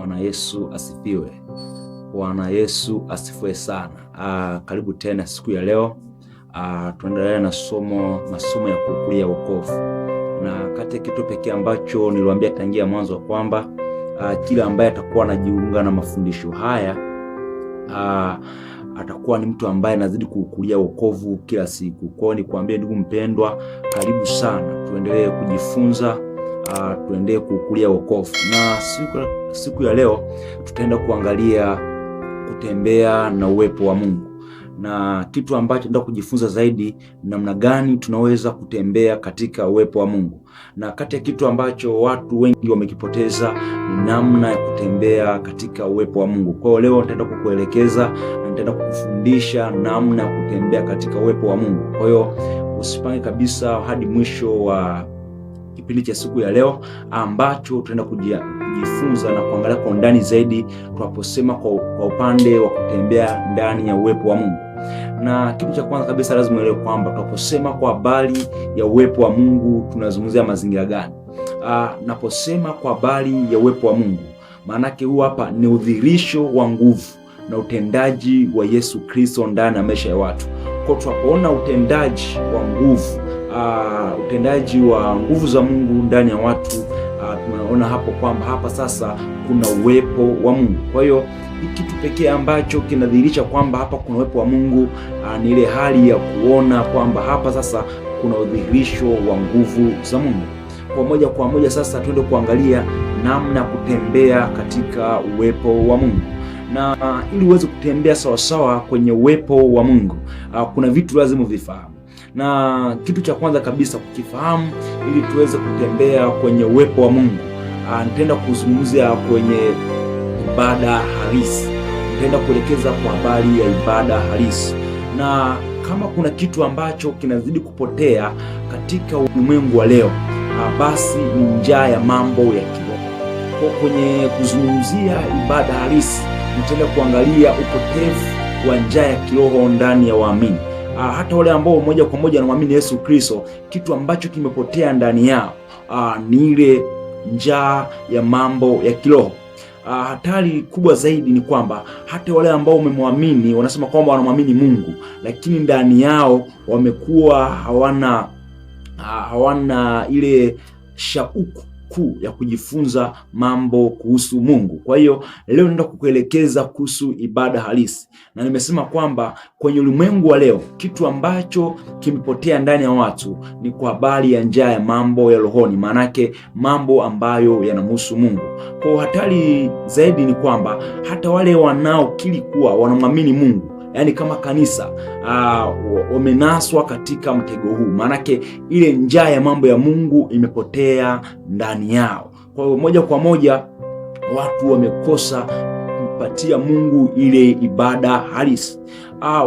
Bwana Yesu asifiwe. Bwana Yesu asifiwe sana. Karibu tena siku ya leo. Tunaendelea na masomo ya kukulia wokovu. Na kati ya kitu pekee ambacho niliwaambia tangia mwanzo kwamba kila ambaye atakuwa anajiunga na mafundisho haya atakuwa ni mtu ambaye anazidi kukulia wokovu kila siku. Kwa hiyo nikwambie ndugu mpendwa, karibu sana. Tuendelee kujifunza, tuendelee kukulia wokovu. Na siku ya leo tutaenda kuangalia kutembea na uwepo wa Mungu. Na kitu ambacho tunataka kujifunza zaidi, namna gani tunaweza kutembea katika uwepo wa Mungu. Na kati ya kitu ambacho watu wengi wamekipoteza ni namna ya kutembea katika uwepo wa Mungu. Kwa hiyo leo nitaenda kukuelekeza na nitaenda kukufundisha namna ya kutembea katika uwepo wa Mungu. Kwa hiyo usipange kabisa hadi mwisho wa kipindi cha siku ya leo ambacho tutaenda kujifunza na kuangalia kwa undani zaidi tunaposema kwa upande wa kutembea ndani ya uwepo wa Mungu. Na kitu cha kwanza kabisa lazima uelewe kwamba tunaposema kwa habari ya uwepo wa Mungu tunazungumzia mazingira gani? Naposema kwa habari ya uwepo wa Mungu, maana yake huu hapa ni udhihirisho wa nguvu na utendaji wa Yesu Kristo ndani ya maisha ya watu. Kwa tunapoona utendaji wa nguvu za Mungu ndani ya watu, tunaona hapo kwamba hapa sasa kuna uwepo wa Mungu. Kwa hiyo kitu pekee ambacho kinadhihirisha kwamba hapa kuna uwepo wa Mungu ni ile hali ya kuona kwamba hapa sasa kuna udhihirisho wa nguvu za Mungu. Kwa moja sasa tuende kuangalia namna ya kutembea katika uwepo wa Mungu. Na ili uweze kutembea sawasawa kwenye uwepo wa Mungu, kuna vitu lazima uvifahamu. Na kitu cha kwanza kabisa kukifahamu ili tuweze kutembea kwenye uwepo wa Mungu, nitaenda kuzungumzia kwenye ibada halisi. Nitaenda kuelekeza kwa habari ya ibada halisi. Na kama kuna kitu ambacho kinazidi kupotea katika ulimwengu wa leo, basi ni njaa ya mambo ya kiroho. Kwa kwenye kuzungumzia ibada halisi, nitaenda kuangalia upotevu wa njaa ya kiroho ndani ya waamini. Hata wale ambao moja kwa moja wanamwamini Yesu Kristo, kitu ambacho kimepotea ndani yao ni ile njaa ya mambo ya kiroho. Hatari kubwa zaidi ni kwamba hata wale ambao wamemwamini, wanasema kwamba wanamwamini Mungu, lakini ndani yao wamekuwa hawana ile shauku kuu ya kujifunza mambo kuhusu Mungu. Kwa hiyo leo naenda kukuelekeza kuhusu ibada halisi. Na nimesema kwamba kwenye ulimwengu wa leo kitu ambacho kimepotea ndani ya watu ni kwa habari ya njaa ya mambo ya rohoni, maanake mambo ambayo yanamhusu Mungu. Kwa hatari zaidi ni kwamba hata wale wanaokiri kuwa wanamwamini Mungu, yaani kama kanisa, wamenaswa katika mtego huu, maanake ile njaa ya mambo ya Mungu imepotea ndani yao. Kwa hiyo moja kwa moja watu wamekosa kumpatia Mungu ile ibada halisi.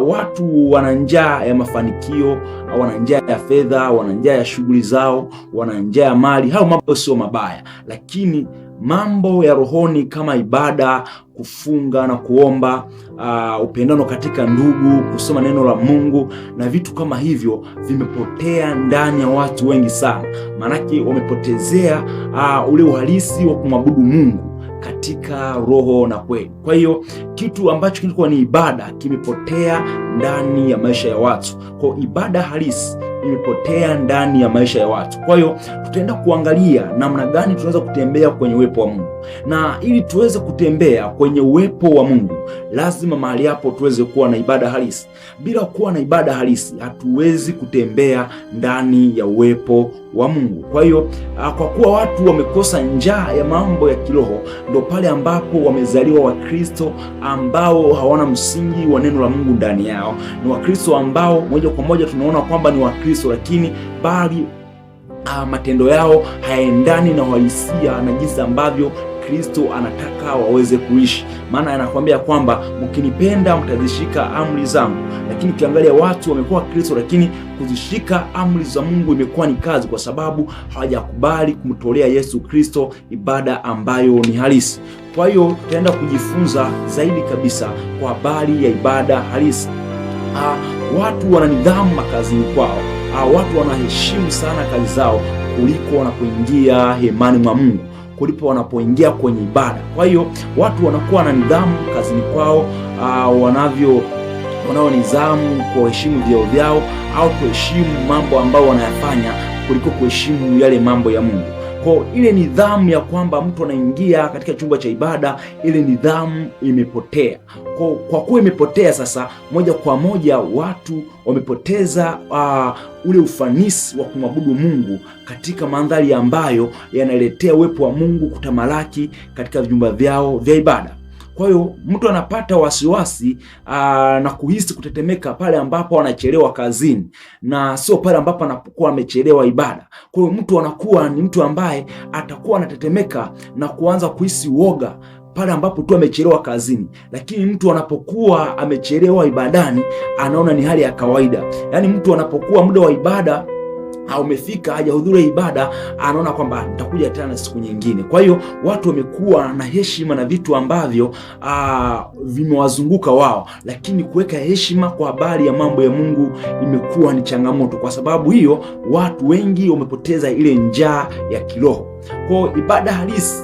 Watu wana njaa ya mafanikio, wana njaa ya fedha, wana njaa ya shughuli zao, wana njaa ya mali. Hao mambo sio mabaya, lakini mambo ya rohoni kama ibada, kufunga na kuomba, upendano katika ndugu, kusoma neno la Mungu na vitu kama hivyo vimepotea ndani ya watu wengi sana. Maanake wamepotezea ule uhalisi wa kumwabudu Mungu katika roho na kweli. Kwa hiyo kitu ambacho kilikuwa ni ibada kimepotea ndani ya maisha ya watu. Kwa ibada halisi imepotea ndani ya maisha ya watu. Kwa hiyo tutaenda kuangalia namna gani tunaweza kutembea kwenye uwepo wa Mungu. Na ili tuweze kutembea kwenye uwepo wa Mungu, lazima mahali hapo tuweze kuwa na ibada halisi. Bila kuwa na ibada halisi, hatuwezi kutembea ndani ya uwepo wa Mungu. Kwa hiyo kwa kuwa watu wamekosa njaa ya mambo ya kiroho, ndio pale ambapo wamezaliwa Wakristo ambao hawana msingi wa neno la Mungu ndani yao. Ni Wakristo ambao moja kwa moja tunaona kwamba ni Wakristo, lakini bali matendo yao hayaendani na uhalisia na jinsi ambavyo Kristo anataka waweze kuishi. Maana anakuambia kwamba mkinipenda mtazishika amri zangu. Lakini ukiangalia watu wamekuwa Kristo, lakini kuzishika amri za Mungu imekuwa ni kazi, kwa sababu hawajakubali kumtolea Yesu Kristo ibada ambayo ni halisi. Kwa hiyo tutaenda kujifunza zaidi kabisa kwa habari ya ibada halisi. Watu wana nidhamu makazini kwao. Watu wanaheshimu sana kazi zao kuliko wanapoingia hemani mwa Mungu. kulipo wanapoingia kwenye ibada. Kwa hiyo watu wanakuwa na nidhamu kazini kwao, wanao nidhamu kuheshimu vyao vyao au kuheshimu mambo ambayo wanayafanya kuliko kuheshimu yale mambo ya Mungu. Kwa ile nidhamu ya kwamba mtu anaingia katika chumba cha ibada, ile nidhamu imepotea. Kwa kuwa imepotea, sasa moja kwa moja watu wamepoteza ule ufanisi wa kumwabudu Mungu katika mandhari ambayo yanaletea uwepo wa Mungu kutamalaki katika vyumba vyao vya ibada. Kwa hiyo mtu anapata wasiwasi na kuhisi kutetemeka pale ambapo anachelewa kazini, na sio pale ambapo anapokuwa amechelewa ibada. Kwa hiyo mtu anakuwa ni mtu ambaye atakuwa anatetemeka na kuanza kuhisi uoga pale ambapo tu amechelewa kazini, lakini mtu anapokuwa amechelewa ibadani anaona ni hali ya kawaida. Yaani mtu anapokuwa muda wa ibada au umefika hajahudhuria ibada, anaona kwamba nitakuja tena siku nyingine. Kwa hiyo watu wamekuwa na heshima na vitu ambavyo vimewazunguka wao, lakini kuweka heshima kwa habari ya mambo ya Mungu imekuwa ni changamoto. Kwa sababu hiyo watu wengi wamepoteza ile njaa ya kiroho. Kwa ibada halisi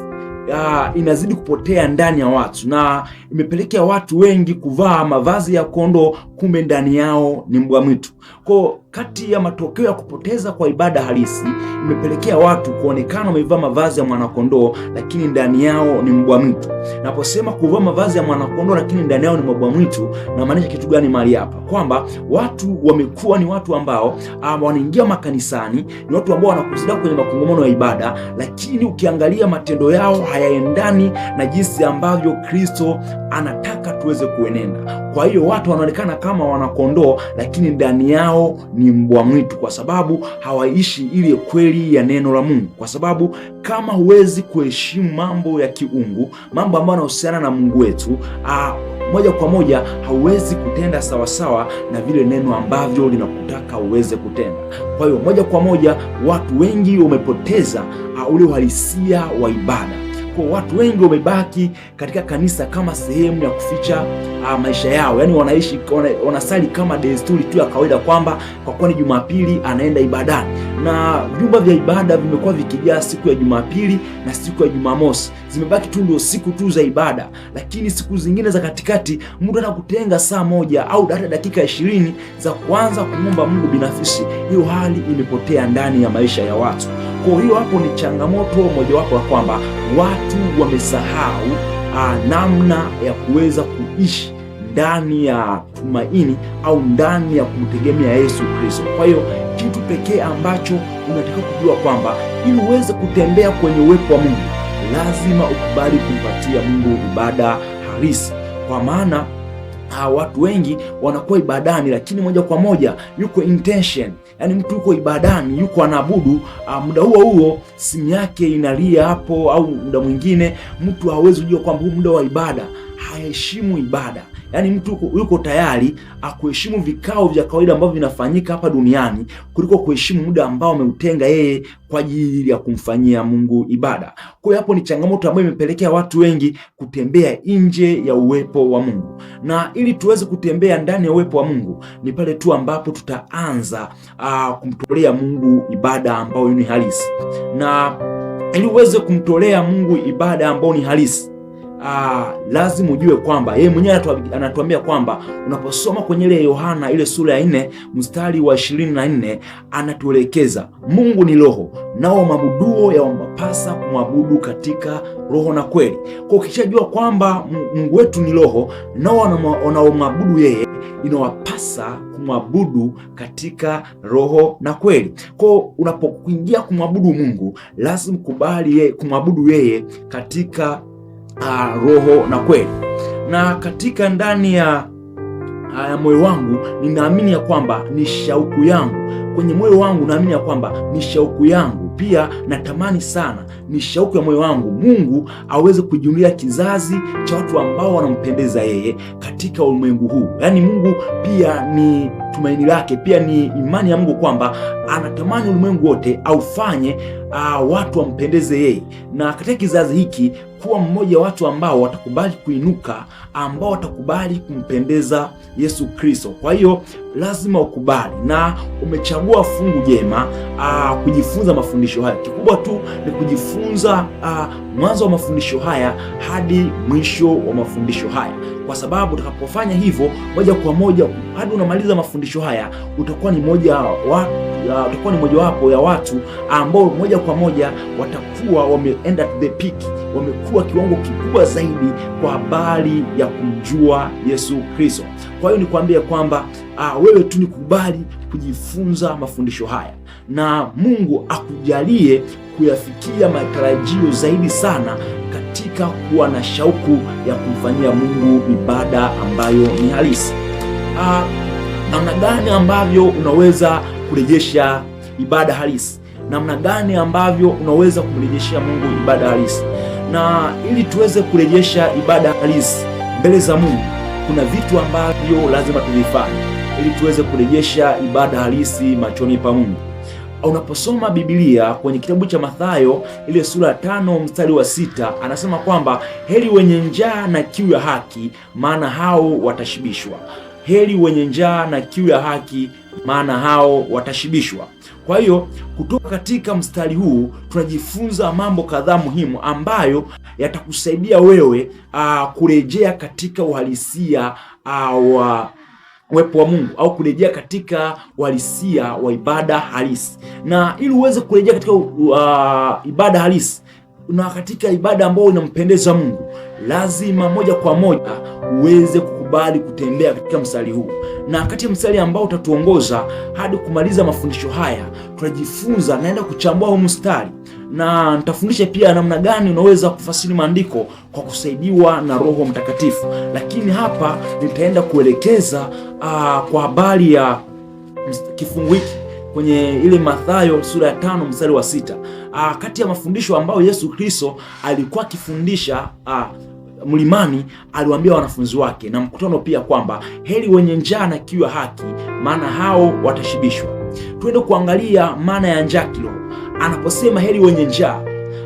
inazidi kupotea ndani ya watu, na imepelekea watu wengi kuvaa mavazi ya kondoo, kumbe ndani yao ni mbwa mwitu. Kwa kati ya matokeo ya kupoteza kwa ibada halisi, imepelekea watu kuonekana wamevaa mavazi ya mwanakondoo lakini ndani yao ni mbwa mwitu. Naposema kuvaa mavazi ya mwanakondoo lakini ndani yao ni mbwa mwitu, na maanisha kitu gani mahali hapa? Kwamba watu wamekuwa ni watu ambao wanaingia makanisani, ni watu ambao wanakusanyika kwenye makongamano ya ibada, lakini ukiangalia matendo yao hayaendani na jinsi ambavyo Kristo anataka tuweze kuenenda. Kwa hiyo watu wanaonekana kama wanakondoo lakini ndani yao ni mbwa mwitu, kwa sababu hawaishi ile kweli ya neno la Mungu. Kwa sababu kama huwezi kuheshimu mambo ya kiungu, mambo ambayo yanahusiana na Mungu wetu, moja kwa moja hauwezi kutenda sawasawa na vile neno ambavyo linakutaka uweze kutenda. Kwa hiyo moja kwa moja watu wengi wamepoteza ule uhalisia wa ibada. Kwa watu wengi wamebaki katika kanisa kama sehemu ya kuficha maisha yao. Yaani wanasali kama desturi tu ya kawaida, kwamba kwa kuwa ni Jumapili anaenda ibadani, na vyumba vya ibada vimekuwa vikijaa siku ya Jumapili na siku ya Jumamosi. Zimebaki tu ndio siku tu za ibada, lakini siku zingine za katikati mtu anakutenga saa moja au hata dakika 20 za kuanza kumwomba Mungu binafsi. Hiyo hali imepotea ndani ya maisha ya watu. Kwa hiyo hapo ni changamoto mojawapo ya kwamba watu wamesahau namna ya kuweza kuishi ndani ya tumaini au ndani ya kumtegemea Yesu Kristo. Kwa hiyo kitu pekee ambacho unatakiwa kujua kwamba ili uweze kutembea kwenye uwepo wa Mungu, lazima ukubali kumpatia Mungu ibada halisi. Kwa maana watu wengi wanakuwa ibadani lakini moja kwa moja yuko intention. Yaani mtu yuko ibadani, yuko anaabudu, muda huo simu yake inalia hapo, au muda mwingine mtu hawezi kujua kwamba huu muda wa ibada, haheshimu ibada. Yaani mtu yuko tayari kuheshimu vikao vya kawaida ambavyo vinafanyika hapa duniani kuliko kuheshimu muda ambao ameutenga yeye kwa ajili ya kumfanyia Mungu ibada. Kwa hiyo hapo ni changamoto ambayo imepelekea watu wengi kutembea nje ya uwepo wa Mungu. Na ili tuweze kutembea ndani ya uwepo wa Mungu ni pale tu ambapo tutaanza kumtolea Mungu ibada ambayo ni halisi. Na ili uweze kumtolea Mungu ibada ambayo ni halisi, lazima ujue kwamba yeye mwenyewe anatuambia kwamba unaposoma kwenye ile Yohana ile sura ya 4 mstari wa 24, anatuelekeza Mungu ni roho, nao maabuduo yawampasa kumwabudu katika roho na kweli. Kwa ukishajua kwamba Mungu wetu ni roho, nao wanaomwabudu yeye inawapasa kumwabudu katika roho na kweli. Kwa unapokuingia kumwabudu Mungu, lazima kubali yeye, kumwabudu yeye katika roho na kweli. Na katika ndani ya moyo wangu ninaamini ya kwamba ni shauku yangu, kwenye moyo wangu naamini ya kwamba ni shauku yangu, pia natamani sana, ni shauku ya moyo wangu Mungu aweze kujumlia kizazi cha watu ambao wanampendeza yeye katika ulimwengu huu. Yaani Mungu pia ni tumaini lake, pia ni imani ya Mungu kwamba anatamani ulimwengu wote aufanye watu wampendeze yeye, na katika kizazi hiki kuwa mmoja wa watu ambao watakubali kuinuka, ambao watakubali kumpendeza Yesu Kristo. Kwa hiyo lazima ukubali, na umechagua fungu jema kujifunza mafundisho haya. Kikubwa tu ni kujifunza mwanzo wa mafundisho haya hadi mwisho wa mafundisho haya, kwa sababu utakapofanya hivyo moja kwa moja hadi unamaliza mafundisho haya utakuwa ni mojawapo ya watu ambao moja kwa moja watakuwa wameenda to the peak, wamekuwa kiwango kikubwa zaidi kwa habari ya kumjua Yesu Kristo. Kwa hiyo nikwambie kwamba wewe tu nikubali kujifunza mafundisho haya, na Mungu akujalie kuyafikia matarajio zaidi sana katika kuwa na shauku ya kumfanyia Mungu ibada ambayo ni halisi. Namna gani ambavyo unaweza kurejesha ibada halisi? Namna gani ambavyo unaweza kumrejeshea Mungu ibada halisi? Na ili tuweze kurejesha ibada halisi mbele za Mungu, kuna vitu ambavyo lazima tuvifanye ili tuweze kurejesha ibada halisi machoni pa Mungu. Unaposoma Biblia kwenye kitabu cha Mathayo ile sura ya 5 mstari wa 6, anasema kwamba heri wenye njaa na kiu ya haki, maana hao watashibishwa. Heri wenye njaa na kiu ya haki, maana hao watashibishwa. Kwa hiyo kutoka katika mstari huu tunajifunza mambo kadhaa muhimu ambayo yatakusaidia wewe kurejea katika uhalisia wa uwepo wa Mungu, au kurejea katika uhalisia wa ibada halisi. Na ili uweze kurejea katika ibada halisi na katika ibada ambayo inampendeza Mungu, lazima moja kwa moja uweze kukubali kutembea katika mstari huu. Na katika mstari ambao utatuongoza hadi kumaliza mafundisho haya, tunajifunza, naenda kuchambua huu mstari, na nitafundisha pia namna gani unaweza kufasiri maandiko kwa kusaidiwa na Roho Mtakatifu. Lakini hapa nitaenda kuelekeza kwa habari ya kifungu hiki kwenye ile Mathayo sura ya 5 mstari wa 6. Kati ya mafundisho ambayo Yesu Kristo alikuwa akifundisha mlimani, aliwaambia wanafunzi wake na mkutano pia kwamba heri wenye njaa na kiu ya haki, maana hao watashibishwa. Tuende kuangalia maana ya njaa kiroho. Anaposema heri wenye njaa,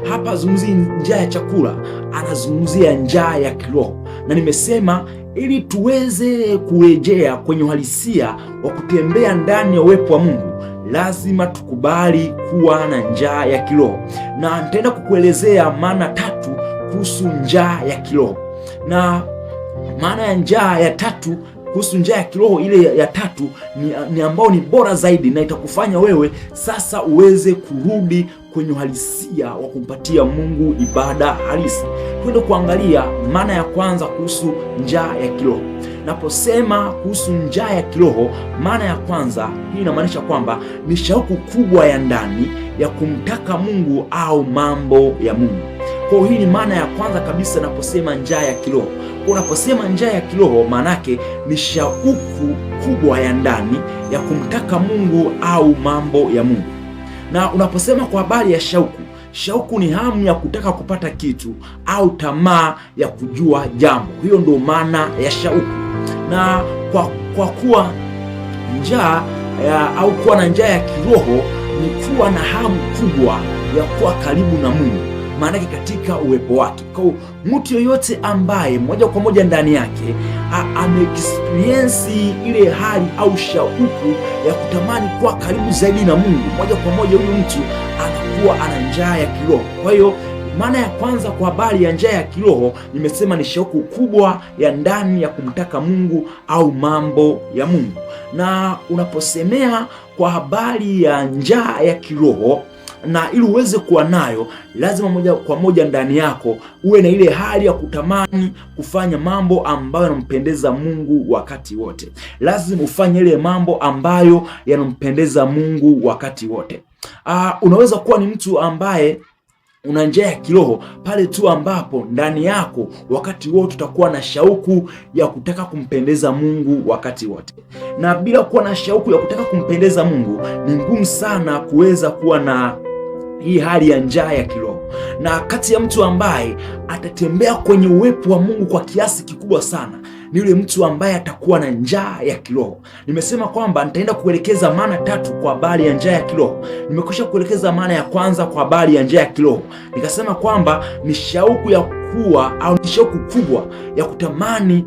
hapa azungumzii njaa ya chakula, anazungumzia njaa ya kiroho. Na nimesema ili tuweze kurejea kwenye uhalisia wa kutembea ndani ya uwepo wa Mungu, lazima tukubali kuwa na njaa ya kiroho. Na nitaenda kukuelezea maana 3 kuhusu njaa ya kiroho. Na maana ya njaa ya 3 kuhusu njaa ya kiroho, ile ya 3 ni ambao ni bora zaidi, na itakufanya wewe sasa uweze kurudi kwenye uhalisia wa kumpatia Mungu ibada halisi. Twende kuangalia maana ya kwanza kuhusu njaa ya kiroho. Naposema kuhusu njaa ya kiroho, maana ya kwanza, hii inamaanisha kwamba ni shauku kubwa ya ndani ya kumtaka Mungu au mambo ya Mungu. Kwa hii ni maana ya kwanza kabisa naposema njaa ya kiroho. Unaposema njaa ya kiroho, maanake ni shauku kubwa ya ndani ya kumtaka Mungu au mambo ya Mungu. Na unaposema kwa habari ya shauku ni hamu ya kutaka kupata kitu au tamaa ya kujua jambo. Hiyo ndio maana ya shauku. Na kwa kuwa njaa au kuwa na njaa ya kiroho ni kuwa na hamu kubwa ya kuwa karibu na Mungu, maanake katika uwepo wake. Kwa mtu yoyote ambaye moja kwa moja ndani yake ameexperience ile hali au shauku ya kutamani kuwa karibu zaidi na Mungu, moja kwa moja huyu mtu anakuwa ana njaa ya kiroho. Kwa hiyo maana ya kwanza kwa habari ya njaa ya kiroho nimesema ni shauku kubwa ya ndani ya kumtaka Mungu au mambo ya Mungu. Na unaposemea kwa habari ya njaa ya kiroho, na ili uweze kuwa nayo, lazima moja kwa moja ndani yako uwe na ile hali ya kutamani kufanya mambo ambayo yanampendeza Mungu wakati wote. Lazima ufanye ile mambo ambayo yanampendeza Mungu wakati wote. Unaweza kuwa ni mtu ambaye una njaa ya kiroho pale tu ambapo ndani yako wakati wote utakuwa na shauku ya kutaka kumpendeza Mungu wakati wote. Na bila kuwa na shauku ya kutaka kumpendeza Mungu, ni ngumu sana kuweza kuwa na hii hali ya njaa ya kiroho. Na kati ya mtu ambaye atatembea kwenye uwepo wa Mungu kwa kiasi kikubwa sana, ni yule mtu ambaye atakuwa na njaa ya kiroho. Nimesema kwamba nitaenda kuelekeza maana tatu kwa habari ya njaa ya kiroho. Nimekwisha kuelekeza maana ya kwanza kwa habari ya njaa ya kiroho, nikasema kwamba ni shauku ya kuwa au ni shauku kubwa ya kutamani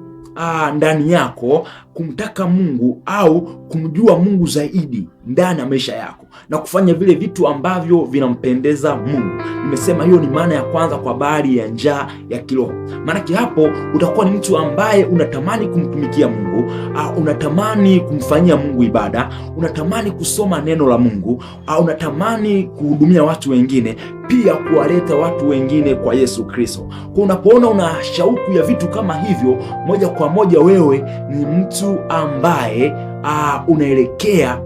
ndani yako kumtaka Mungu au kumjua Mungu zaidi ndani ya maisha yako na kufanya vile vitu ambavyo vinampendeza Mungu. Nimesema hiyo ni maana ya kwanza kwa habari ya njaa ya kiroho. Maana hapo utakuwa ni mtu ambaye unatamani kumtumikia Mungu, unatamani kumfanyia Mungu ibada, unatamani kusoma neno la Mungu, unatamani kuhudumia watu wengine, pia kuwaleta watu wengine kwa Yesu Kristo. Kwa unapoona una shauku ya vitu kama hivyo, moja kwa moja wewe ni mtu ambaye unaelekea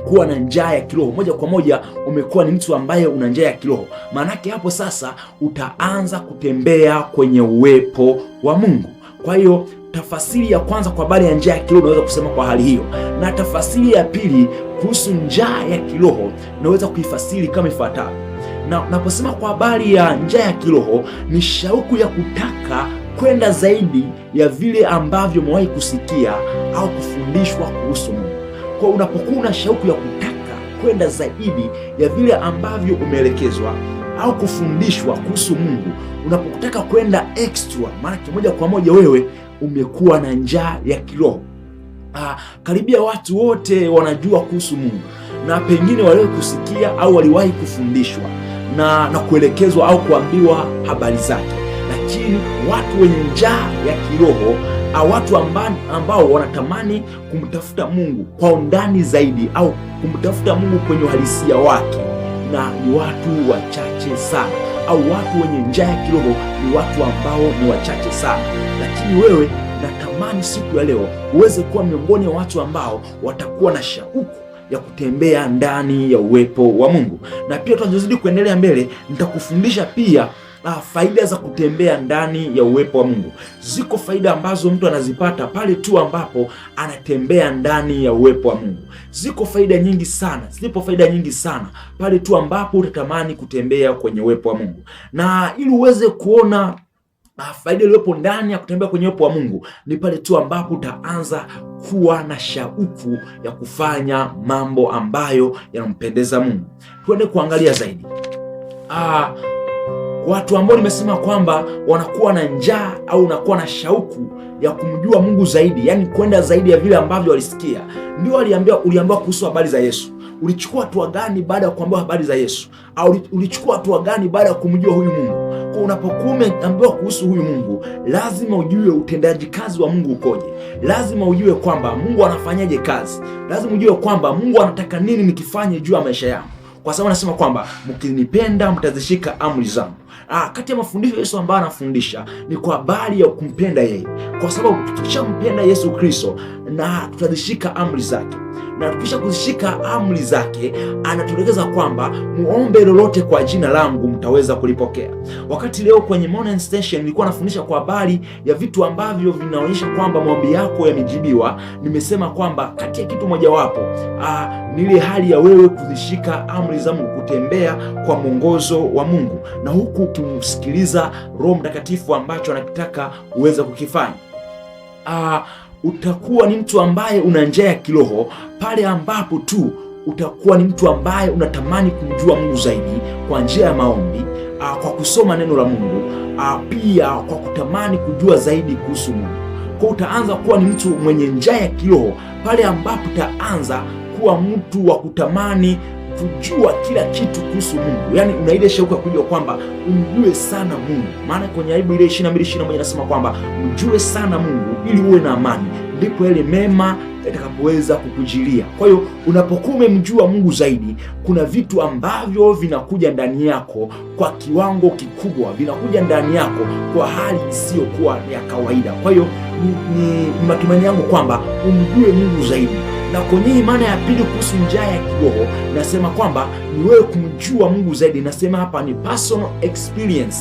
kuwa na njaa ya kiroho. Moja kwa moja umekuwa ni mtu ambaye una njaa ya kiroho. Maanake hapo sasa utaanza kutembea kwenye uwepo wa Mungu. Kwa hiyo tafasiri ya kwanza kwa habari ya njaa ya kiroho unaweza kusema kwa hali hiyo, na tafasiri ya pili kuhusu njaa ya kiroho unaweza kuifasiri kama ifuatavyo. Na naposema kwa habari ya njaa ya kiroho ni shauku ya kutaka kwenda zaidi ya vile ambavyo umewahi kusikia au kufundishwa kuhusu Mungu. Kwa unapokuwa na shauku ya kutaka kwenda zaidi ya vile ambavyo umeelekezwa au kufundishwa kuhusu Mungu, unapotaka kwenda extra, maana moja kwa moja wewe umekuwa na njaa ya kiroho. Karibia watu wote wanajua kuhusu Mungu, na pengine waliwahi kusikia au waliwahi kufundishwa na kuelekezwa au kuambiwa habari zake. Lakini watu wenye njaa ya kiroho au watu ambao wanatamani kumtafuta Mungu kwa undani zaidi au kumtafuta Mungu kwenye uhalisia wake, na ni watu wachache sana, au watu wenye njaa ya kiroho ni watu ambao ni wachache sana. Lakini wewe natamani siku ya leo uweze kuwa miongoni mwa watu ambao watakuwa na shauku ya kutembea ndani ya uwepo wa Mungu. Na pia tunazidi kuendelea mbele, nitakufundisha pia faida za kutembea ndani ya uwepo wa Mungu. Ziko faida ambazo mtu anazipata pale tu ambapo anatembea ndani ya uwepo wa Mungu. Ziko faida nyingi sana, zipo faida nyingi sana pale tu ambapo utatamani kutembea kwenye uwepo wa Mungu. Na ili uweze kuona faida iliyopo ndani ya kutembea kwenye uwepo wa Mungu ni pale tu ambapo utaanza kuwa na shauku ya kufanya mambo ambayo yanampendeza Mungu. Tuende kuangalia zaidi watu ambao nimesema kwamba wanakuwa na njaa au unakuwa na shauku ya kumjua Mungu zaidi, yani kwenda zaidi ya vile ambavyo walisikia. Ndio uliambiwa kuhusu habari za Yesu. Ulichukua hatua gani baada ya kuambiwa habari za Yesu? Au ulichukua hatua gani baada ya kumjua huyu Mungu? Kwa unapokuwa umeambiwa kuhusu huyu Mungu, lazima ujue utendaji kazi wa Mungu ukoje. Lazima ujue kwamba Mungu anafanyaje kazi. Lazima ujue kwamba Mungu anataka nini nikifanye juu ya maisha yangu. Kwa sababu anasema kwamba mkinipenda mtazishika amri zangu. Kati ya mafundisho Yesu ambayo anafundisha ni kwa habari ya kumpenda yeye, kwa sababu tukishampenda Yesu Kristo na tutazishika amri zake, na tukisha kuzishika amri zake anatuelekeza kwamba muombe lolote kwa jina langu mtaweza kulipokea. Wakati leo kwenye Morning Station nilikuwa nafundisha kwa habari ya vitu ambavyo vinaonyesha kwamba maombi yako yamejibiwa. Nimesema kwamba kati ya kitu mojawapo ni ile hali ya wewe kuzishika amri za Mungu, kutembea kwa mwongozo wa Mungu, na huku ukimsikiliza Roho Mtakatifu ambacho anakitaka uweze kukifanya. Utakuwa ni mtu ambaye una njaa ya kiroho pale ambapo tu utakuwa ni mtu ambaye unatamani kumjua Mungu zaidi kwa njia ya maombi, kwa kusoma neno la Mungu, pia kwa kutamani kujua zaidi kuhusu Mungu. Kwa utaanza kuwa ni mtu mwenye njaa ya kiroho pale ambapo utaanza kuwa mtu wa kutamani kujua kila kitu kuhusu Mungu. Yaani una ile shauku ya kujua kwamba umjue sana Mungu. Maana kwenye Ayubu ile 22:21 inasema kwamba mjue sana Mungu ili uwe na amani, ndipo yale mema yatakapoweza kukujilia. Kwa hiyo unapokuwa umemjua Mungu zaidi, kuna vitu ambavyo vinakuja ndani yako kwa kiwango kikubwa, vinakuja ndani yako kwa hali isiyokuwa ya kawaida. Kwa hiyo ni matumaini yangu kwamba umjue Mungu zaidi. Na kwenye maana ya pili kuhusu njaa ya kiroho, nasema kwamba ni wewe kumjua Mungu zaidi. Nasema hapa ni personal experience,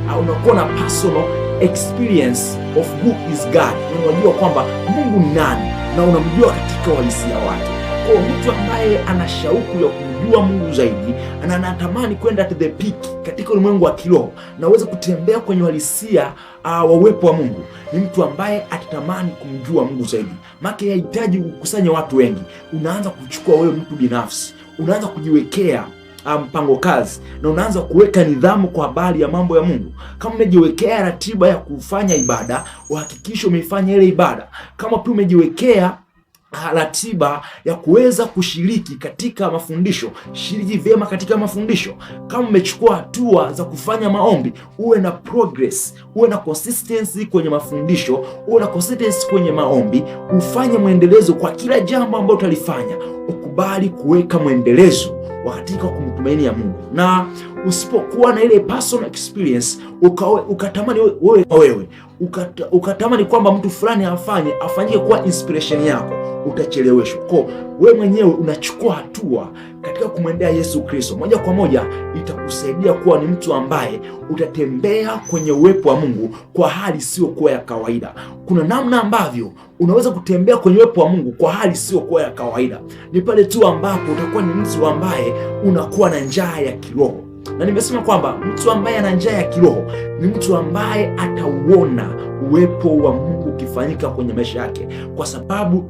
au unakuwa na personal experience of who is God. Unajua kwamba Mungu ni nani na unamjua katika uhalisia wake. Kwa mtu ambaye ana shauku ya kumjua Mungu zaidi na anatamani kwenda to the peak katika ulimwengu wa kiroho na uweze kutembea kwenye uhalisia wa uwepo wa Mungu, ni mtu ambaye atatamani kumjua Mungu zaidi. Maana yahitaji ukusanye watu wengi. Unaanza kuchukua wewe mtu binafsi, unaanza kujiwekea mpango kazi na unaanza kuweka nidhamu kwa habari ya mambo ya Mungu. Kama umejiwekea ratiba ya kufanya ibada, uhakikishe umeifanya ile ibada. Kama pia umejiwekea ratiba ya kuweza kushiriki katika mafundisho, shiriki vyema katika mafundisho. Kama umechukua hatua za kufanya maombi, uwe na progress, uwe na consistency kwenye mafundisho, uwe na consistency kwenye maombi, ufanye mwendelezo kwa kila jambo ambalo utalifanya. Ukubali kuweka mwendelezo katika kumtumaini ya Mungu. Na usipokuwa na ile personal experience ukatamani wewe ukatamani kwamba mtu fulani afanyike kuwa inspiration yako, utacheleweshwa. Kwa wewe mwenyewe unachukua hatua katika kumwendea Yesu Kristo, moja kwa moja itakusaidia kuwa ni mtu ambaye utatembea kwenye uwepo wa Mungu kwa hali sio kwa ya kawaida. Kuna namna ambavyo unaweza kutembea kwenye uwepo wa Mungu kwa hali sio kwa ya kawaida. Ni pale tu ambapo utakuwa ni mtu ambaye unakuwa na njaa ya kiroho. Na nimesema kwamba mtu ambaye ana njaa ya kiroho ni mtu ambaye atauona uwepo wa Mungu ukifanyika kwenye maisha yake, kwa sababu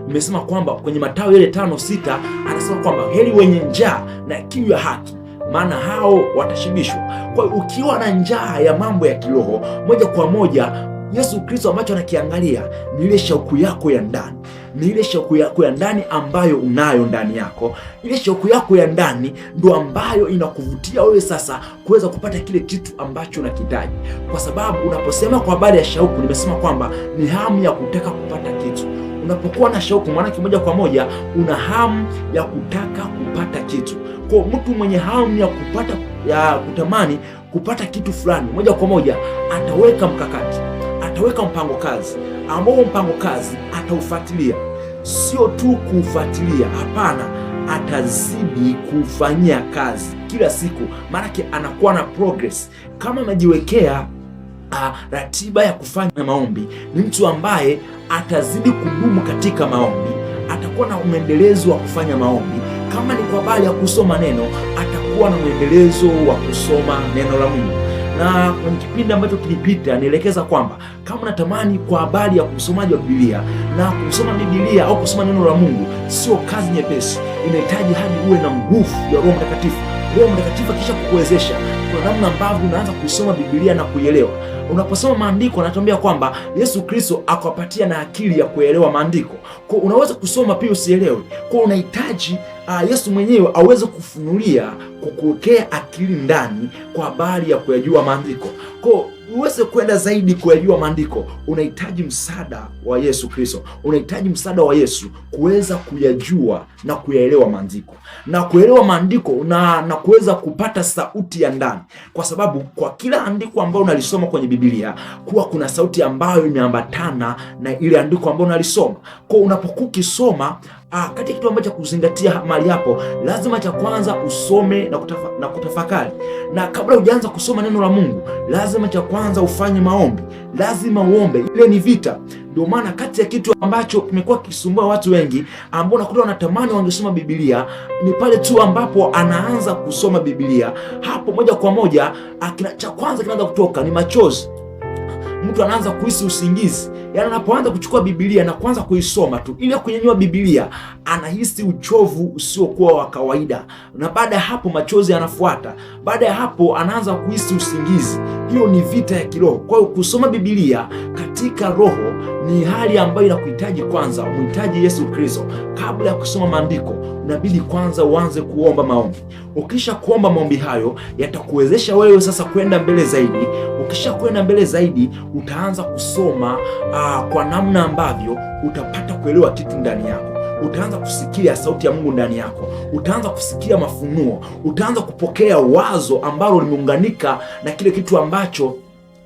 nimesema kwamba kwenye Mathayo ile 5:6 anasema kwamba heri wenye njaa na kiu ya haki, maana hao watashibishwa. Kwa hiyo ukiwa na njaa ya mambo ya kiroho, moja kwa moja Yesu Kristo ambacho anakiangalia ni ile shauku yako ya ndani, ni ile shauku yako ya ndani ambayo unayo ndani yako. Ile shauku yako ya ndani ndo ambayo inakuvutia wewe sasa kuweza kupata kile kitu ambacho unakihitaji, kwa sababu unaposema kwa habari ya shauku, nimesema kwamba ni hamu ya kutaka kupata kitu. Unapokuwa na shauku, maana moja kwa moja una hamu ya kutaka kupata kitu. Kwa mtu mwenye hamu ya kutamani kupata kitu fulani, moja kwa moja ataweka mkakati, ataweka mpango kazi, ambao mpango kazi ataufuatilia. Sio tu kuufuatilia, hapana, atazidi kufanyia kazi kila siku, maana anakuwa na progress. Kama amejiwekea ratiba ya kufanya maombi, ni mtu ambaye atazidi kudumu katika maombi, atakuwa na mwendelezo wa kufanya maombi. Kama ni kwa habari ya kusoma neno, atakuwa na mwendelezo wa kusoma neno la Mungu. Na kwenye kipindi ambacho kilipita nielekeza kwamba kama unatamani kwa habari ya usomaji wa Biblia, na kusoma Biblia au kusoma neno la Mungu sio kazi nyepesi, inahitaji hadi uwe na nguvu ya Roho Mtakatifu. Roho Mtakatifu kisha kukuwezesha kwa namna ambavyo unaanza kusoma Biblia na kuielewa. Unaposoma maandiko, anatuambia kwamba Yesu Kristo akawapatia na akili ya kuelewa maandiko. Kwa unaweza kusoma pia usielewe. Kwa unahitaji Yesu mwenyewe aweze kufunulia, kukuwekea akili ndani kwa habari ya kuyajua maandiko. Kwa uweze kwenda zaidi kuyajua maandiko, unahitaji msaada wa Yesu Kristo. Unahitaji msaada wa Yesu kuweza kuyajua na kuyaelewa maandiko. Na kuelewa maandiko na kuweza kupata sauti ya ndani. Kwa sababu kwa kila andiko ambalo unalisoma kwenye Biblia, kuwa kuna sauti ambayo imeambatana na ile andiko ambalo unalisoma. Kwa unapokuwa ukisoma, katika kitu ambacho kuzingatia mahali hapo, lazima cha kwanza usome na kutafakari. Na kabla hujaanza kusoma neno la Mungu, lazima cha kwanza ufanye maombi. Lazima uombe. Ile ni vita. Ndio maana kati ya kitu ambacho kimekuwa kisumbua watu wengi ambao nakuta wanatamani wangesoma Biblia, ni pale tu ambapo anaanza kusoma Biblia, hapo moja kwa moja cha kwanza kinaanza kutoka ni machozi. Mtu anaanza kuhisi usingizi. Yaani anapoanza kuchukua Biblia na kuanza kuisoma tu, ile kunyanyua Biblia, anahisi uchovu usiokuwa wa kawaida. Na baada ya hapo machozi yanafuata. Baada ya hapo anaanza kuhisi usingizi. Hiyo ni vita ya kiroho. Kwa hiyo kusoma Biblia katika roho ni hali ambayo inakuhitaji kwanza umhitaji Yesu Kristo. Kabla ya kusoma maandiko, inabidi kwanza uanze kuomba maombi. Ukisha kuomba maombi hayo, yatakuwezesha wewe sasa kwenda mbele zaidi. Ukisha kwenda mbele zaidi, utaanza kusoma kwa namna ambavyo utapata kuelewa kitu ndani yako. Utaanza kusikia sauti ya Mungu ndani yako. Utaanza kusikia mafunuo. Utaanza kupokea wazo ambalo limeunganika na kile kitu ambacho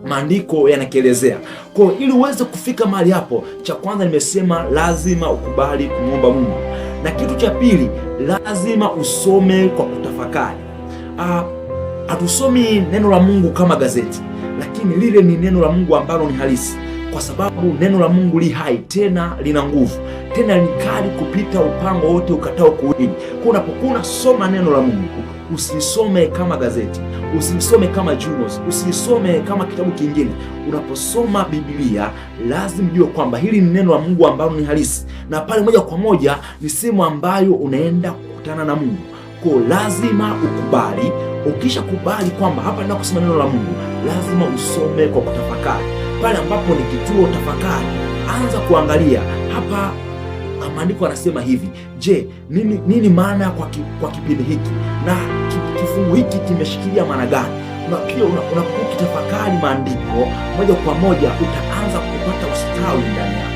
maandiko yanakielezea. Kwa hiyo ili uweze kufika mahali hapo, cha kwanza nimesema lazima ukubali kumwomba Mungu. Na kitu cha pili, lazima usome kwa kutafakari. Hatusomi neno la Mungu kama gazeti, lakini lile ni neno la Mungu ambalo ni halisi. kwa sababu neno la Mungu li hai, tena lina nguvu, tena ni kali kupita upanga wote ukatao kuwili. Kwa unapokuwa unasoma neno la Mungu, usilisome kama gazeti, usilisome kama journals, usilisome kama kitabu kingine. Unaposoma Biblia lazima ujue kwamba hili ni neno la Mungu ambalo ni halisi, na pale moja kwa moja ni sehemu ambayo unaenda kukutana na Mungu. Kwa lazima ukubali. Ukisha kubali kwamba hapa ndio kusoma neno la Mungu, lazima usome kwa kutafakari. Pale ambapo ni kituo tafakari, anza kuangalia hapa maandiko anasema hivi. Je, nini maana kwa kipindi hiki, na kifungu hiki kimeshikilia maana gani? Pia unapokuwa ukitafakari maandiko, moja kwa moja utaanza kupata ustawi ndani yako.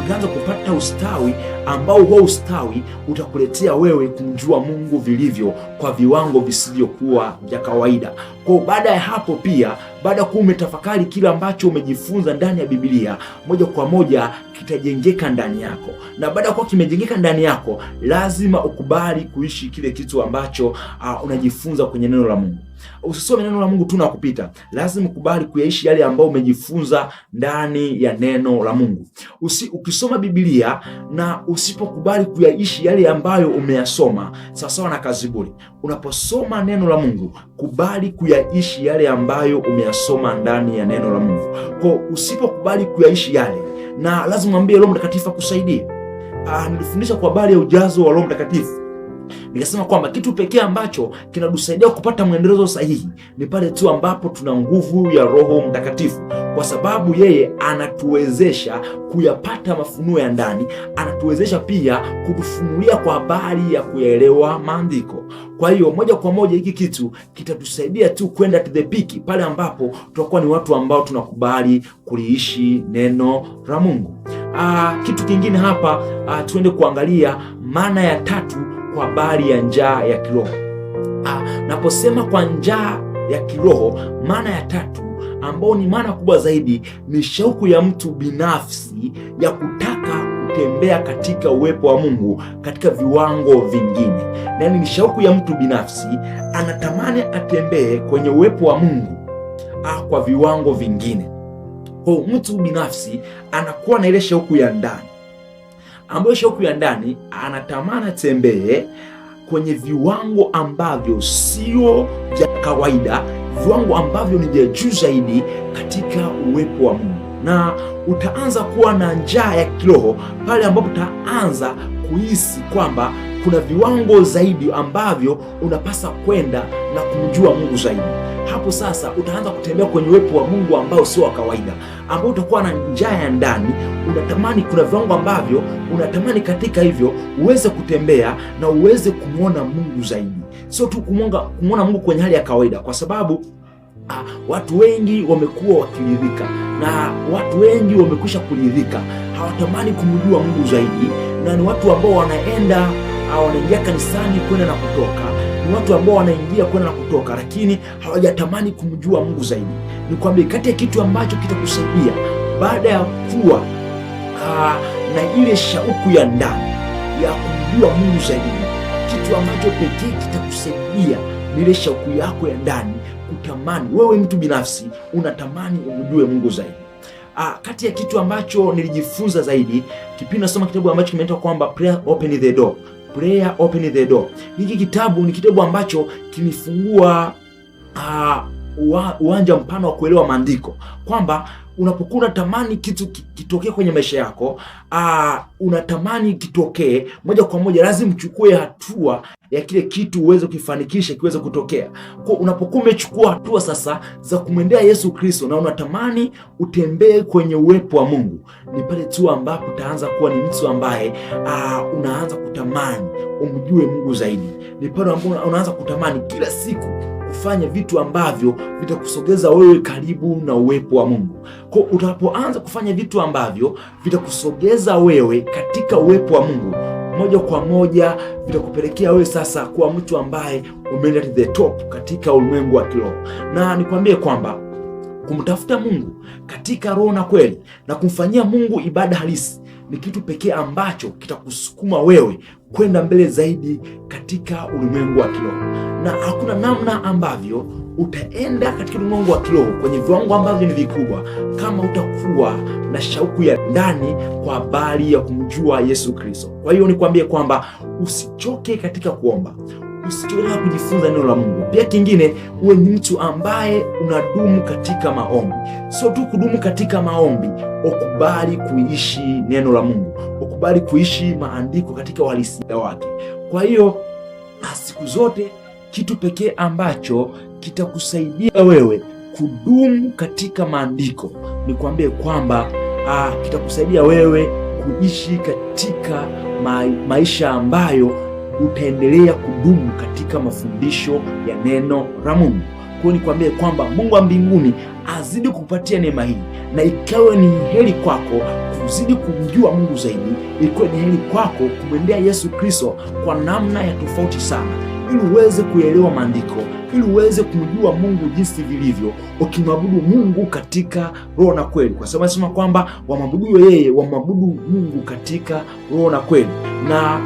Utaanza kupata ustawi ambao huo ustawi utakuletea wewe kumjua Mungu vilivyo kwa viwango visivyokuwa vya kawaida. Kwa baada ya hapo pia, baada ya kuwa umetafakari kile ambacho umejifunza ndani ya Biblia, moja kwa moja kitajengeka ndani yako, na baada ya kuwa kimejengeka ndani yako, lazima ukubali kuishi kile kitu ambacho unajifunza kwenye neno la Mungu. Usisome neno la Mungu tu na kupita, lazima ukubali kuyaishi yale ambayo umejifunza ndani ya neno la Mungu. Ukisoma Biblia na usipokubali kuyaishi yale ambayo umeyasoma, sawasawa na kazi bure. Unaposoma neno la Mungu, kubali kuyaishi yale ambayo umeyasoma ndani ya neno la Mungu. Kwa usipokubali kuyaishi yale, na lazima mwambie Roho Mtakatifu akusaidie. Nilifundisha kwa habari ya ujazo wa Roho Mtakatifu, nikasema kwamba kitu pekee ambacho kinatusaidia kupata mwendelezo sahihi ni pale tu ambapo tuna nguvu ya Roho Mtakatifu, kwa sababu yeye anatuwezesha kuyapata mafunuo ya ndani, anatuwezesha pia kutufunulia kwa habari ya kuyaelewa maandiko. Kwa hiyo moja kwa moja hiki kitu kitatusaidia tu kwenda to the peak, pale ambapo tutakuwa ni watu ambao tunakubali kuliishi neno la Mungu. Kitu kingine hapa, tuende kuangalia maana ya tatu kwa habari ya njaa ya kiroho. Naposema kwa njaa ya kiroho, maana ya tatu ambao ni maana kubwa zaidi ni shauku ya mtu binafsi ya kutaka kutembea katika uwepo wa Mungu katika viwango vingine. Yaani ni shauku ya mtu binafsi, anatamani atembee kwenye uwepo wa Mungu kwa viwango vingine. Kwa mtu binafsi anakuwa na ile shauku ya ndani, ambayo shauku ya ndani anatamani atembee kwenye viwango ambavyo sio vya kawaida, viwango ambavyo ni vya juu zaidi katika uwepo wa Mungu. Na utaanza kuwa na njaa ya kiroho pale ambapo utaanza kuhisi kwamba kuna viwango zaidi ambavyo unapasa kwenda na kumjua Mungu zaidi. Hapo sasa utaanza kutembea kwenye uwepo wa Mungu ambao sio wa kawaida, ambao utakuwa na njaa ya ndani. Unatamani, kuna viwango ambavyo unatamani katika hivyo uweze kutembea na uweze kumwona Mungu zaidi, sio tu kumwona Mungu kwenye hali ya kawaida, kwa sababu watu wengi wamekuwa wakiridhika na watu wengi wamekwisha kuridhika, hawatamani kumjua Mungu zaidi, na ni watu ambao wanaingia kanisani kwenda na kutoka, ni watu ambao wanaingia kwenda na kutoka, lakini hawajatamani kumjua Mungu zaidi. Nikwambie, kati ya kitu ambacho kitakusaidia baada ya kuwa na ile shauku ya ndani ya kumjua Mungu zaidi, kitu ambacho pekee kitakusaidia ni ile shauku yako ya ndani kutamani, wewe mtu binafsi unatamani umjue Mungu zaidi. Kati ya kitu ambacho nilijifunza zaidi kipindi nasoma kitabu ambacho kimeitwa kwamba Prayer Open the Door. Prayer Open the Door. Hiki kitabu ni kitabu ambacho kinifungua uwanja mpana wa kuelewa maandiko, kwamba unapokuwa unatamani kitu kitokee kwenye maisha yako, unatamani kitokee moja kwa moja, lazima uchukue hatua ya kile kitu uweze kukifanikisha kiweze kutokea. Kwa unapokuwa umechukua hatua sasa za kumwendea Yesu Kristo na unatamani utembee kwenye uwepo wa Mungu, ni pale tu ambapo utaanza kuwa ni mtu ambaye unaanza kutamani umjue Mungu zaidi. Ni pale ambapo unaanza kutamani kila siku kufanya vitu ambavyo vitakusogeza wewe karibu na uwepo wa Mungu. Kwa utapoanza kufanya vitu ambavyo vitakusogeza wewe katika uwepo wa Mungu, moja kwa moja vitakupelekea wewe sasa kuwa mtu ambaye umeenda to the top katika ulimwengu wa kiroho. Na nikwambie kwamba kumtafuta Mungu katika roho na kweli na kumfanyia Mungu ibada halisi ni kitu pekee ambacho kitakusukuma wewe kwenda mbele zaidi katika ulimwengu wa kiroho. Na hakuna namna ambavyo utaenda katika ulimwengu wa kiroho kwenye viwango ambavyo ni vikubwa kama utakuwa na shauku ya ndani kwa habari ya kumjua Yesu Kristo. Kwa hiyo nikwambie kwamba usichoke katika kuomba, usichoke kujifunza neno la Mungu. Pia kingine, uwe ni mtu ambaye unadumu katika maombi. Sio tu kudumu katika maombi, ukubali kuishi neno la Mungu, ukubali kuishi maandiko katika uhalisia wake. Kwa hiyo siku zote kitu pekee ambacho kitakusaidia wewe kudumu katika maandiko ni kuambie kwamba kitakusaidia wewe kuishi katika maisha ambayo utaendelea kudumu katika mafundisho ya neno la Mungu. Kwa hiyo nikwambie kwamba Mungu wa mbinguni azidi kukupatia neema hii, na ikawe ni heri kwako kuzidi kumjua Mungu zaidi, ikawe ni heri kwako kumwendea Yesu Kristo kwa namna ya tofauti sana, ili uweze kuelewa maandiko, ili uweze kumjua Mungu jinsi vilivyo, ukimwabudu Mungu katika roho na kweli, kwa sababu anasema kwamba wamwabudu yeye, wamwabudu Mungu katika roho na kweli. Na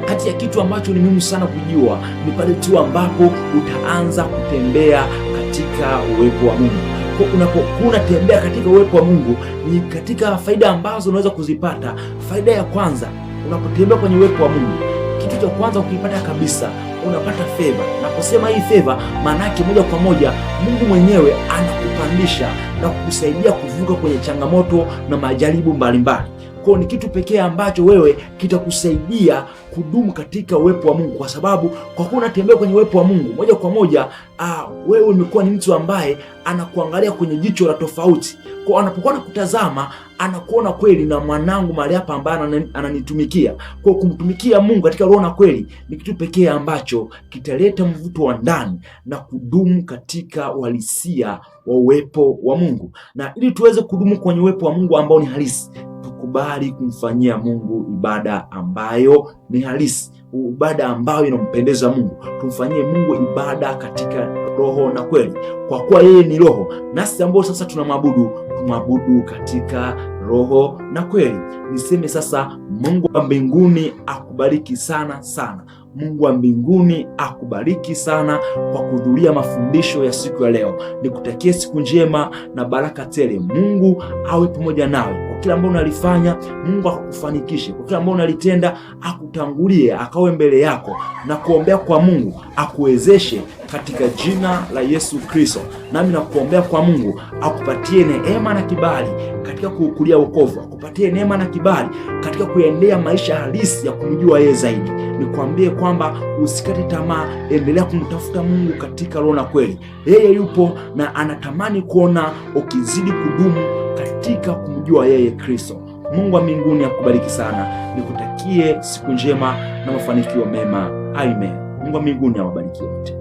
kati ya kitu ambacho ni muhimu sana kujua ni pale tu ambapo utaanza kutembea katika uwepo wa Mungu. Kwa unapokuwa unatembea katika uwepo wa Mungu, ni katika faida ambazo unaweza kuzipata. Faida ya kwanza, unapotembea kwenye uwepo wa Mungu, kitu cha kwanza ukipata kabisa, unapata favor. Naposema hii favor, maana yake moja kwa moja Mungu mwenyewe anakupandisha na kukusaidia kuvuka kwenye changamoto na majaribu mbalimbali. Kwa ni kitu pekee ambacho wewe kitakusaidia kudumu katika uwepo wa Mungu, kwa sababu kwa kuwa unatembea kwenye uwepo wa Mungu moja kwa moja, wewe umekuwa ni mtu ambaye anakuangalia kwenye jicho la tofauti. Kwa anapokuwa anakutazama, anakuona kweli na mwanangu mahali hapa ambaye ananitumikia. Kwa kumtumikia Mungu katika roho na kweli ni kitu pekee ambacho kitaleta mvuto wa ndani na kudumu katika uhalisia wa uwepo wa Mungu. Na ili tuweze kudumu kwenye uwepo wa Mungu ambao ni halisi, tukubali kumfanyia Mungu ibada ambayo ni halisi, ibada ambayo inampendeza Mungu. Tumfanyie Mungu ibada katika roho na kweli, kwa kuwa yeye ni roho, nasi ambao sasa tunamwabudu, tumwabudu katika roho na kweli. Niseme sasa, Mungu wa mbinguni akubariki sana sana. Mungu wa mbinguni akubariki sana kwa kuhudhuria mafundisho ya siku ya leo. Nikutakie siku njema na baraka tele. Mungu awe pamoja nawe kwa kila ambalo unalifanya. Mungu akufanikishe kwa kila ambalo unalitenda, akutangulie, akawe mbele yako, na kuombea kwa Mungu akuwezeshe katika jina la Yesu Kristo. Nami nakuombea kwa Mungu akupatie neema na kibali katika kuukulia wokovu, akupatie neema na kibali katika kuendea maisha halisi ya kumjua yeye zaidi. Nikwambie kwamba usikate tamaa, endelea kumtafuta Mungu katika roho na kweli. Yeye yupo na anatamani kuona ukizidi kudumu katika kumjua yeye Kristo. Mungu wa mbinguni akubariki sana. Nikutakie siku njema na mafanikio mema. Amen. Mungu wa mbinguni awabariki wote.